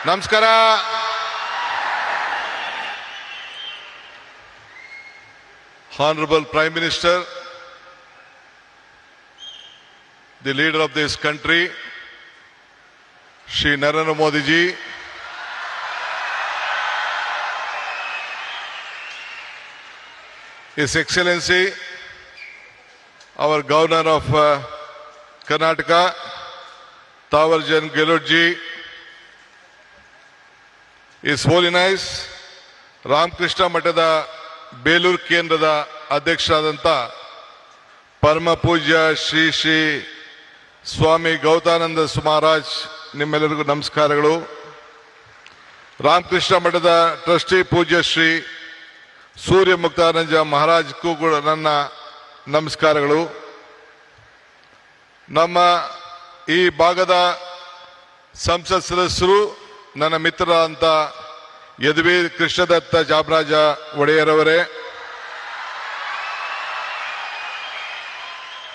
ನಮಸ್ಕಾರ. Honorable Prime Minister, the leader of this country, Shri Narendra Modi ji, His Excellency, our Governor of Karnataka, Tawarjan Gehlot ji, His Holiness Ramakrishna ಮಠದ ಬೇಲೂರು ಕೇಂದ್ರದ ಅಧ್ಯಕ್ಷರಾದಂಥ ಪರಮ ಪೂಜ್ಯ ಶ್ರೀ ಶ್ರೀ ಸ್ವಾಮಿ ಗೌತಾನಂದ ಮಹಾರಾಜ್, ನಿಮ್ಮೆಲ್ಲರಿಗೂ ನಮಸ್ಕಾರಗಳು. ರಾಮಕೃಷ್ಣ ಮಠದ ಟ್ರಸ್ಟಿ ಪೂಜ್ಯ ಶ್ರೀ ಸೂರ್ಯ ಮುಕ್ತಾನಂದ ಮಹಾರಾಜ್ಗೂ ಕೂಡ ನನ್ನ ನಮಸ್ಕಾರಗಳು. ನಮ್ಮ ಈ ಭಾಗದ ಸಂಸತ್ ಸದಸ್ಯರು, ನನ್ನ ಮಿತ್ರರಾದಂಥ ಯದುವೀರ್ ಕೃಷ್ಣದತ್ತ ಜಾಮರಾಜ ಒಡೆಯರ್ ಅವರೇ,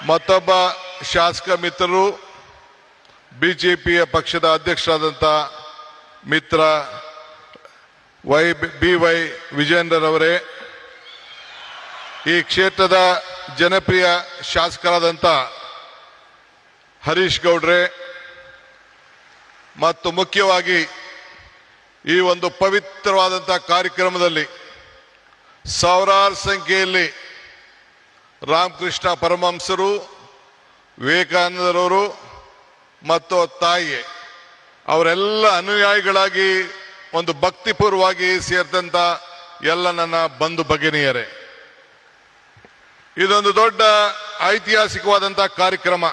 ಮತ್ತೊಬ್ಬ ಶಾಸಕ ಮಿತ್ರರು, ಬಿಜೆಪಿಯ ಪಕ್ಷದ ಅಧ್ಯಕ್ಷರಾದಂಥ ಮಿತ್ರ BY ವಿಜೇಂದ್ರರವರೇ, ಈ ಕ್ಷೇತ್ರದ ಜನಪ್ರಿಯ ಶಾಸಕರಾದಂಥ ಹರೀಶ್ ಗೌಡ್ರೆ, ಮತ್ತು ಮುಖ್ಯವಾಗಿ ಈ ಒಂದು ಪವಿತ್ರವಾದಂಥ ಕಾರ್ಯಕ್ರಮದಲ್ಲಿ ಸಾವಿರಾರು ಸಂಖ್ಯೆಯಲ್ಲಿ ರಾಮಕೃಷ್ಣ ಪರಮಹಂಸರು, ವಿವೇಕಾನಂದರವರು ಮತ್ತು ತಾಯಿ ಅವರೆಲ್ಲ ಅನುಯಾಯಿಗಳಾಗಿ ಒಂದು ಭಕ್ತಿಪೂರ್ವವಾಗಿ ಸೇರಿದಂಥ ಎಲ್ಲ ನನ್ನ ಬಂಧು ಭಗಿನಿಯರೇ, ಇದೊಂದು ದೊಡ್ಡ ಐತಿಹಾಸಿಕವಾದಂಥ ಕಾರ್ಯಕ್ರಮ.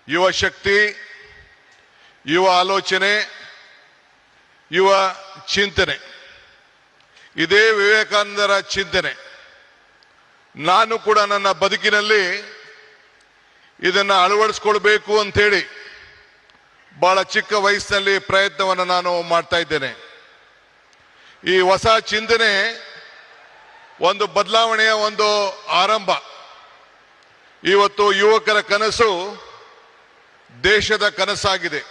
ಯುವ ಶಕ್ತಿ, ಯುವ ಆಲೋಚನೆ, ಯುವ ಚಿಂತನೆ, ಇದೇ ವಿವೇಕಾನಂದರ ಚಿಂತನೆ. ನಾನು ಕೂಡ ನನ್ನ ಬದುಕಿನಲ್ಲಿ ಇದನ್ನು ಅಳವಡಿಸ್ಕೊಳ್ಬೇಕು ಅಂತೇಳಿ ಬಹಳ ಚಿಕ್ಕ ವಯಸ್ಸಿನಲ್ಲಿ ಪ್ರಯತ್ನವನ್ನು ನಾನು ಮಾಡ್ತಾ ಇದ್ದೇನೆ. ಈ ಹೊಸ ಚಿಂತನೆ ಒಂದು ಬದಲಾವಣೆಯ ಒಂದು ಆರಂಭ. ಇವತ್ತು ಯುವಕರ ಕನಸು ದೇಶದ ಕನಸಾಗಿದೆ.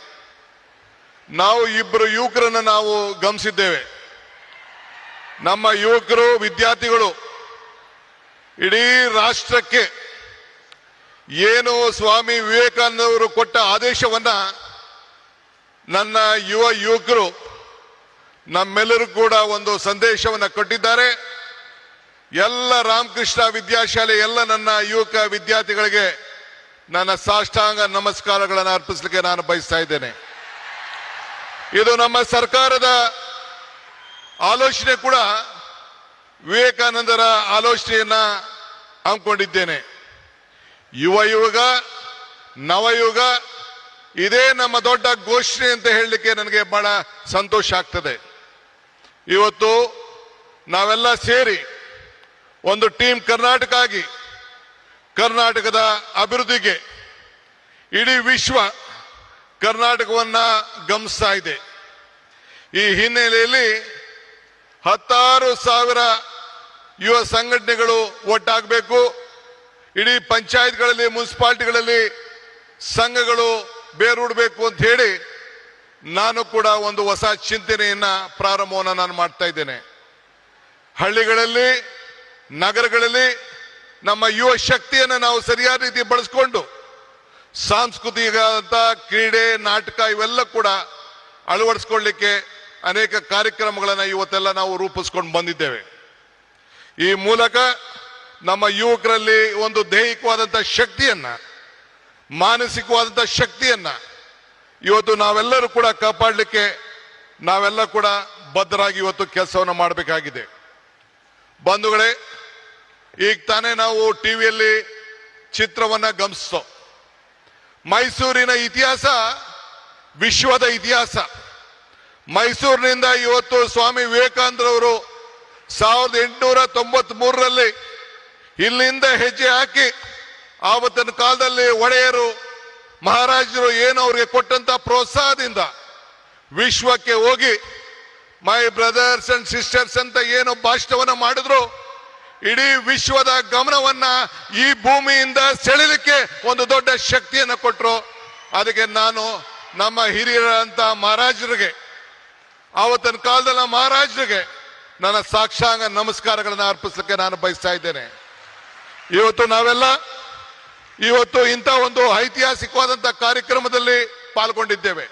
ನಾವು ಇಬ್ಬರು ಯುವಕರನ್ನು ನಾವು ಗಮನಿಸಿದ್ದೇವೆ. ನಮ್ಮ ಯುವಕರು, ವಿದ್ಯಾರ್ಥಿಗಳು ಇಡೀ ರಾಷ್ಟ್ರಕ್ಕೆ ಏನು ಸ್ವಾಮಿ ವಿವೇಕಾನಂದ ಅವರು ಕೊಟ್ಟ ಆದೇಶವನ್ನ ನನ್ನ ಯುವಕರು ನಮ್ಮೆಲ್ಲರೂ ಕೂಡ ಒಂದು ಸಂದೇಶವನ್ನು ಕೊಟ್ಟಿದ್ದಾರೆ. ಎಲ್ಲ ರಾಮಕೃಷ್ಣ ವಿದ್ಯಾಶಾಲೆ ಎಲ್ಲ ನನ್ನ ಯುವಕ ವಿದ್ಯಾರ್ಥಿಗಳಿಗೆ ನನ್ನ ಸಾಷ್ಟಾಂಗ ನಮಸ್ಕಾರಗಳನ್ನು ಅರ್ಪಿಸಲಿಕ್ಕೆ ನಾನು ಬಯಸ್ತಾ ಇದ್ದೇನೆ. ಇದು ನಮ್ಮ ಸರ್ಕಾರದ ಆಲೋಚನೆ ಕೂಡ ವಿವೇಕಾನಂದರ ಆಲೋಚನೆಯನ್ನ ಹಮ್ಮಿಕೊಂಡಿದ್ದೇನೆ. ಯುಗ ನವಯುಗ, ಇದೇ ನಮ್ಮ ದೊಡ್ಡ ಘೋಷಣೆ ಅಂತ ಹೇಳಲಿಕ್ಕೆ ನನಗೆ ಬಹಳ ಸಂತೋಷ ಆಗ್ತದೆ. ಇವತ್ತು ನಾವೆಲ್ಲ ಸೇರಿ ಒಂದು ಟೀಮ್ ಕರ್ನಾಟಕ ಆಗಿ ಕರ್ನಾಟಕದ ಅಭಿವೃದ್ಧಿಗೆ ಇಡೀ ವಿಶ್ವ ಕರ್ನಾಟಕವನ್ನ ಗಮನಿಸ್ತಾ ಇದೆ. ಈ ಹಿನ್ನೆಲೆಯಲ್ಲಿ 16,000 ಯುವ ಸಂಘಟನೆಗಳು ಒಟ್ಟಾಗಬೇಕು. ಇಡೀ ಪಂಚಾಯತ್ಗಳಲ್ಲಿ, ಮುನ್ಸಿಪಾಲಿಟಿಗಳಲ್ಲಿ ಸಂಘಗಳು ಬೇರೂಡಬೇಕು ಅಂತ ಹೇಳಿ ನಾನು ಕೂಡ ಒಂದು ಹೊಸ ಚಿಂತನೆಯನ್ನ ಪ್ರಾರಂಭವನ್ನು ನಾನು ಮಾಡ್ತಾ ಇದ್ದೇನೆ. ಹಳ್ಳಿಗಳಲ್ಲಿ, ನಗರಗಳಲ್ಲಿ ನಮ್ಮ ಯುವ ಶಕ್ತಿಯನ್ನು ನಾವು ಸರಿಯಾದ ರೀತಿ ಬಳಸ್ಕೊಂಡು ಸಾಂಸ್ಕೃತಿಕ ಕ್ರೀಡೆ, ನಾಟಕ ಇವೆಲ್ಲ ಕೂಡ ಅಳವಡಿಸ್ಕೊಳ್ಳಿಕ್ಕೆ ಅನೇಕ ಕಾರ್ಯಕ್ರಮಗಳನ್ನು ಇವತ್ತೆಲ್ಲ ನಾವು ರೂಪಿಸ್ಕೊಂಡು ಬಂದಿದ್ದೇವೆ. ಈ ಮೂಲಕ ನಮ್ಮ ಯುವಕರಲ್ಲಿ ಒಂದು ದೈಹಿಕವಾದಂಥ ಶಕ್ತಿಯನ್ನ, ಮಾನಸಿಕವಾದಂಥ ಶಕ್ತಿಯನ್ನ ಇವತ್ತು ನಾವೆಲ್ಲರೂ ಕೂಡ ಕಾಪಾಡಲಿಕ್ಕೆ ನಾವೆಲ್ಲ ಕೂಡ ಬದ್ಧರಾಗಿ ಇವತ್ತು ಕೆಲಸವನ್ನು ಮಾಡಬೇಕಾಗಿದೆ. ಬಂಧುಗಳೇ, ಈಗ ತಾನೇ ನಾವು ಟಿವಿಯಲ್ಲಿ ಚಿತ್ರವನ್ನ ಗಮನಿಸೋ, ಮೈಸೂರಿನ ಇತಿಹಾಸ ವಿಶ್ವದ ಇತಿಹಾಸ. ಮೈಸೂರಿನಿಂದ ಇವತ್ತು ಸ್ವಾಮಿ ವಿವೇಕಾನಂದರವರು 1893ರಲ್ಲಿ ಇಲ್ಲಿಂದ ಹೆಜ್ಜೆ ಹಾಕಿ ಆವತ್ತಿನ ಕಾಲದಲ್ಲಿ ಒಡೆಯರು, ಮಹಾರಾಜರು ಏನು ಅವರಿಗೆ ಕೊಟ್ಟಂತ ಪ್ರೋತ್ಸಾಹದಿಂದ ವಿಶ್ವಕ್ಕೆ ಹೋಗಿ ಮೈ ಬ್ರದರ್ಸ್ ಅಂಡ್ ಸಿಸ್ಟರ್ಸ್ ಅಂತ ಏನು ಭಾಷಣವನ್ನ ಮಾಡಿದ್ರು, ಇಡೀ ವಿಶ್ವದ ಗಮನವನ್ನ ಈ ಭೂಮಿಯಿಂದ ಸೆಳೆಯಲಿಕ್ಕೆ ಒಂದು ದೊಡ್ಡ ಶಕ್ತಿಯನ್ನು ಕೊಟ್ಟರು. ಅದಕ್ಕೆ ನಾನು ನಮ್ಮ ಹಿರಿಯರಂತ ಮಹಾರಾಜರಿಗೆ, ಆವತ್ತಿನ ಕಾಲದಲ್ಲಿ ಮಹಾರಾಜರಿಗೆ ನನ್ನ ಸಾಕ್ಷಾಂಗ ನಮಸ್ಕಾರಗಳನ್ನು ಅರ್ಪಿಸಲಿಕ್ಕೆ ನಾನು ಬಯಸ್ತಾ ಇದ್ದೇನೆ. ಇವತ್ತು ನಾವೆಲ್ಲ ಇಂಥ ಒಂದು ಐತಿಹಾಸಿಕವಾದಂತಹ ಕಾರ್ಯಕ್ರಮದಲ್ಲಿ ಪಾಲ್ಗೊಂಡಿದ್ದೇವೆ.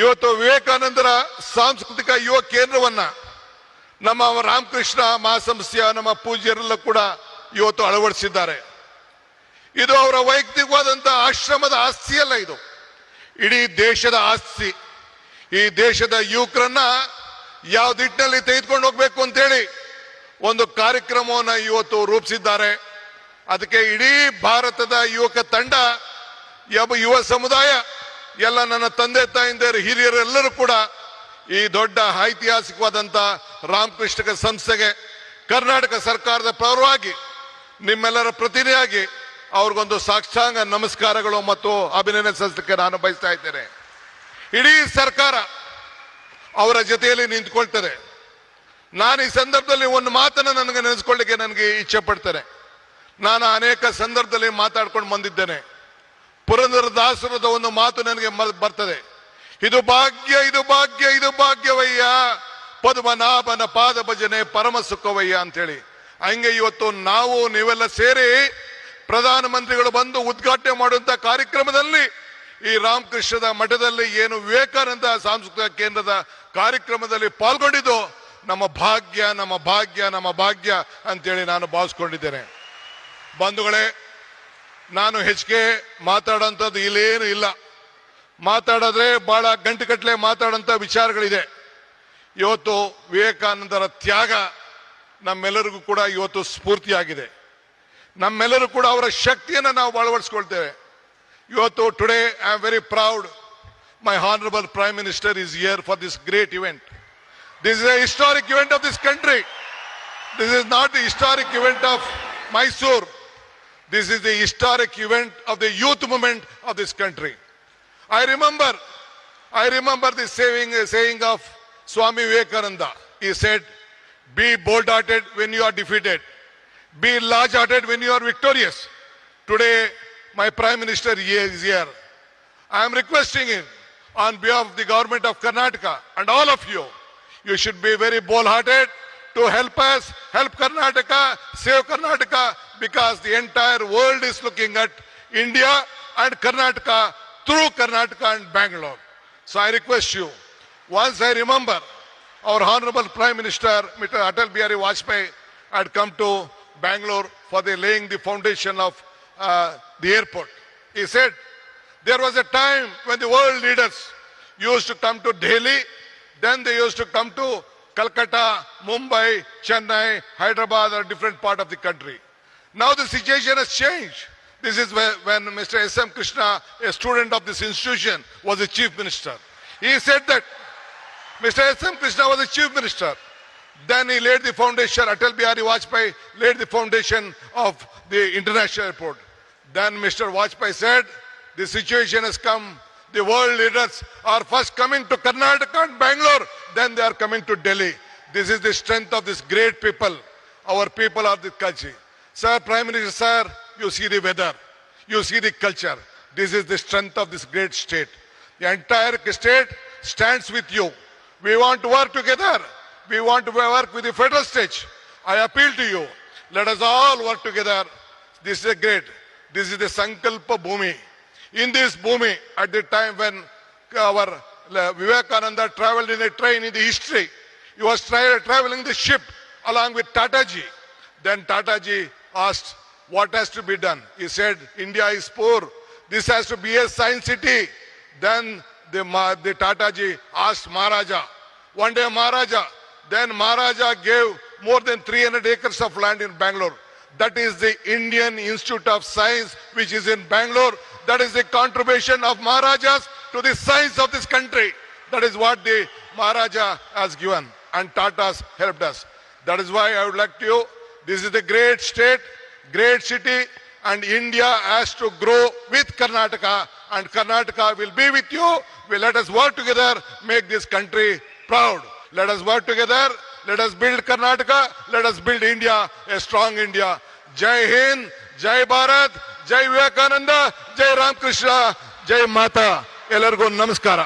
ಇವತ್ತು ವಿವೇಕಾನಂದರ ಸಾಂಸ್ಕೃತಿಕ ಯುವ ಕೇಂದ್ರವನ್ನ ನಮ್ಮ ರಾಮಕೃಷ್ಣ ಮಹಾಸಂಸ್ಥೆಯ ನಮ್ಮ ಪೂಜ್ಯರೆಲ್ಲ ಕೂಡ ಇವತ್ತು ಅಳವಡಿಸಿದ್ದಾರೆ. ಇದು ಅವರ ವೈಯಕ್ತಿಕವಾದಂತಹ ಆಶ್ರಮದ ಆಸ್ತಿಯಲ್ಲ, ಇದು ಇಡೀ ದೇಶದ ಆಸ್ತಿ. ಈ ದೇಶದ ಯುವಕರನ್ನ ಯಾವ ದಿಟ್ಟಿನಲ್ಲಿ ತೆಗೆದುಕೊಂಡು ಹೋಗ್ಬೇಕು ಅಂತೇಳಿ ಒಂದು ಕಾರ್ಯಕ್ರಮವನ್ನು ಇವತ್ತು ರೂಪಿಸಿದ್ದಾರೆ. ಅದಕ್ಕೆ ಇಡೀ ಭಾರತದ ಯುವಕ ತಂಡ, ಯುವ ಸಮುದಾಯ, ಎಲ್ಲ ನನ್ನ ತಂದೆ ತಾಯಿಂದಿರು, ಹಿರಿಯರೆಲ್ಲರೂ ಕೂಡ ಈ ದೊಡ್ಡ ಐತಿಹಾಸಿಕವಾದಂತ ರಾಮಕೃಷ್ಣ ಸಂಸ್ಥೆಗೆ ಕರ್ನಾಟಕ ಸರ್ಕಾರದ ಪರವಾಗಿ ನಿಮ್ಮೆಲ್ಲರ ಪ್ರತಿನಿಧಿಯಾಗಿ ಅವ್ರಿಗೊಂದು ಸಾಷ್ಟಾಂಗ ನಮಸ್ಕಾರಗಳು ಮತ್ತು ಅಭಿನಂದನೆ ಸಲ್ಲಿಸಲಿಕ್ಕೆ ನಾನು ಬಯಸ್ತಾ ಇದ್ದೇನೆ. ಇಡೀ ಸರ್ಕಾರ ಅವರ ಜೊತೆಯಲ್ಲಿ ನಿಂತ್ಕೊಳ್ತದೆ. ನಾನು ಈ ಸಂದರ್ಭದಲ್ಲಿ ಒಂದು ಮಾತನ್ನು ನೆನೆಸ್ಕೊಳ್ಳಿಕ್ಕೆ ನನಗೆ ಇಚ್ಛೆ ಪಡ್ತೇನೆ. ನಾನು ಅನೇಕ ಸಂದರ್ಭದಲ್ಲಿ ಮಾತಾಡ್ಕೊಂಡು ಬಂದಿದ್ದೇನೆ. ಪುರಂದರದಾಸರದ ಒಂದು ಮಾತು ನನಗೆ ಬರ್ತದೆ, ಇದು ಭಾಗ್ಯ, ಇದು ಭಾಗ್ಯ, ಇದು ಭಾಗ್ಯವಯ್ಯ, ಪದ್ಮನಾಭನ ಪಾದ ಭಜನೆ ಪರಮ ಸುಖವಯ್ಯ ಅಂತೇಳಿ. ಹಂಗೆ ಇವತ್ತು ನಾವು ನೀವೆಲ್ಲ ಸೇರಿ ಪ್ರಧಾನಮಂತ್ರಿಗಳು ಬಂದು ಉದ್ಘಾಟನೆ ಮಾಡುವಂತ ಕಾರ್ಯಕ್ರಮದಲ್ಲಿ ಈ ರಾಮಕೃಷ್ಣದ ಮಠದಲ್ಲಿ ಏನು ವಿವೇಕಾನಂದ ಸಾಂಸ್ಕೃತಿಕ ಕೇಂದ್ರದ ಕಾರ್ಯಕ್ರಮದಲ್ಲಿ ಪಾಲ್ಗೊಂಡಿದ್ದು ನಮ್ಮ ಭಾಗ್ಯ, ನಮ್ಮ ಭಾಗ್ಯ, ನಮ್ಮ ಭಾಗ್ಯ ಅಂತೇಳಿ ನಾನು ಭಾವಿಸ್ಕೊಂಡಿದ್ದೇನೆ. ಬಂಧುಗಳೇ, ನಾನು ಹೆಚ್ಚಿಗೆ ಮಾತಾಡೋಂಥದ್ದು ಇಲ್ಲೇನು ಇಲ್ಲ. ಮಾತಾಡಿದ್ರೆ ಬಹಳ ಗಂಟೆಗಟ್ಟಲೆ ಮಾತಾಡೋಂಥ ವಿಚಾರಗಳಿದೆ. ಇವತ್ತು ವಿವೇಕಾನಂದರ ತ್ಯಾಗ ನಮ್ಮೆಲ್ಲರಿಗೂ ಕೂಡ ಇವತ್ತು ಸ್ಫೂರ್ತಿಯಾಗಿದೆ. ನಮ್ಮೆಲ್ಲರೂ ಕೂಡ ಅವರ ಶಕ್ತಿಯನ್ನು ನಾವು ಅಳವಡಿಸ್ಕೊಳ್ತೇವೆ. ಇವತ್ತು today I am very proud, my honourable prime minister is here for this great event. This is A historic event of this country. This is not the historic event of Mysore. This is the historic event of the youth movement of this country. I remember the saying of Swami Vivekananda. He said, be bold-hearted when you are defeated. Be large-hearted when you are victorious. Today, my Prime Minister is here. I am requesting him on behalf of the government of Karnataka and all of you, you should be very bold-hearted to help us, help Karnataka, save Karnataka, because the entire world is looking at India and Karnataka through Karnataka and Bangalore. So I request you, once I remember our Honorable Prime Minister, Mr. Atal Bihari Vajpayee, had come to Bangalore for the laying the foundation of the airport. He said, there was a time when the world leaders used to come to Delhi, then they used to come to Calcutta, Mumbai, Chennai, Hyderabad, or different part of the country. Now the situation has changed. This is when Mr. S.M. Krishna, a student of this institution, was the chief minister. He said that Mr. S.M. Krishna was the chief minister. Then he laid the foundation, Atal Bihari Vajpayee laid the foundation of the international airport. Then Mr. Vajpayee said, the situation has come. The world leaders are first coming to Karnataka and Bangalore, then they are coming to Delhi. This is the strength of this great people. Our people are the culture. Sir, Prime Minister, sir, you see the weather, you see the culture. This is the strength of this great state. The entire state stands with you. We want to work together. We want to work with the federal state. I appeal to you. Let us all work together. This is great. This is the Sankalpa Bhumi. In this Bhumi, at the time when our Vivekananda traveled in a train in the history, he was traveling the ship along with Tataji. Then Tataji asked, what has to be done? He said, India is poor. This has to be a science city. Then the Tataji asked Maharaja. One day Maharaja gave more than 300 acres of land in Bangalore. That is the Indian Institute of Science, which is in Bangalore. That is the contribution of Maharajas to the science of this country. That is what the Maharaja has given, and Tatas helped us. That is why I would like to, this is the great state, great city, and India has to grow with Karnataka, and Karnataka will be with you. Let us work together, make this country proud. Let us work together. Let us build Karnataka. Let us build India, a strong India. Jai Hind, Jai Bharat, Jai Vivekananda, Jai Ramakrishna, Jai Mata. ಎಲ್ಲರಿಗೂ ನಮಸ್ಕಾರ.